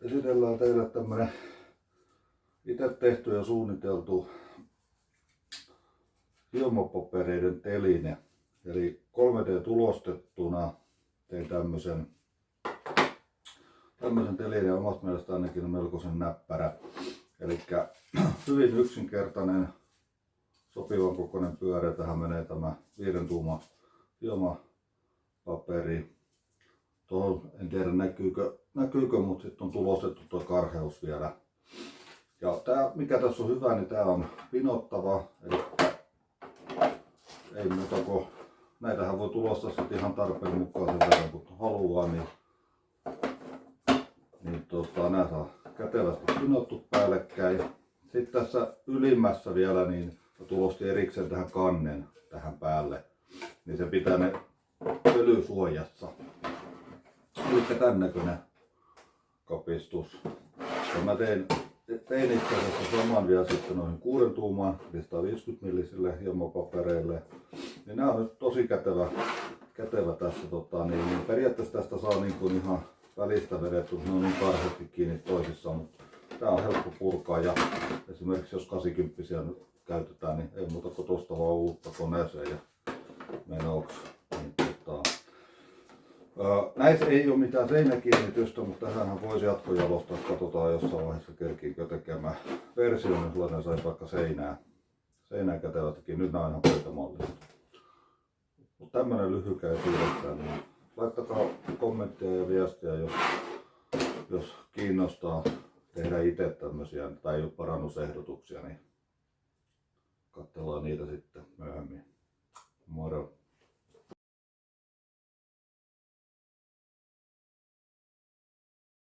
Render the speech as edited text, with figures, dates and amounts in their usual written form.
esitellään teille tämmönen itse tehty ja suunniteltu hiomapapereiden teline. Eli 3D-tulostettuna tein tämmösen telineen, omasta mielestä ainakin melkoisen näppärä. Eli hyvin yksinkertainen, sopivan kokoinen pyörä. Tähän menee tämä 5 tuuman hiomapaperi. Tuohon en tiedä näkyykö, mutta sitten on tulostettu tuo karheus vielä. Ja tää, mikä tässä on hyvä, niin tää on pinottava. Eli ei muuta kuin näitähän voi tulostaa sitten ihan tarpeen mukaan sen verran kun haluaa, niin nämä saa kätevästi pinottu päällekkäin. Sitten tässä ylimmässä vielä niin tulosti erikseen tähän kannen tähän päälle, niin se pitää ne pölysuojassa. Eli tämän näköinen kapistus. Ja mä tein itse asiassa saman vielä sitten noihin 6 tuuman 150 millisille hiomapapereille. Niin nämä on nyt tosi kätevä tässä. Niin periaatteessa tästä saa niin kuin ihan välistä vedetty, ne on niin karheasti kiinni toisissaan, mutta tää on helppo purkaa ja esimerkiksi jos 80 nyt käytetään, niin ei muuta kuin tosta vaan uutta koneeseen ja menoksi. Näissä ei ole mitään seinäkiinnitystä, mutta tähänhän voisi jatkojalostaa, katsotaan jossain vaiheessa kerkiinkö tekemään version, niin sellainen saisi vaikka seinään kätevästikin. Nyt nämä on ihan pöytämallista. Mutta tämmönen lyhykäisyydessään, niin laittakaa kommenttia ja viestiä, jos kiinnostaa tehdä itse tämmöisiä tai parannusehdotuksia, niin katsellaan niitä sitten myöhemmin. Moro!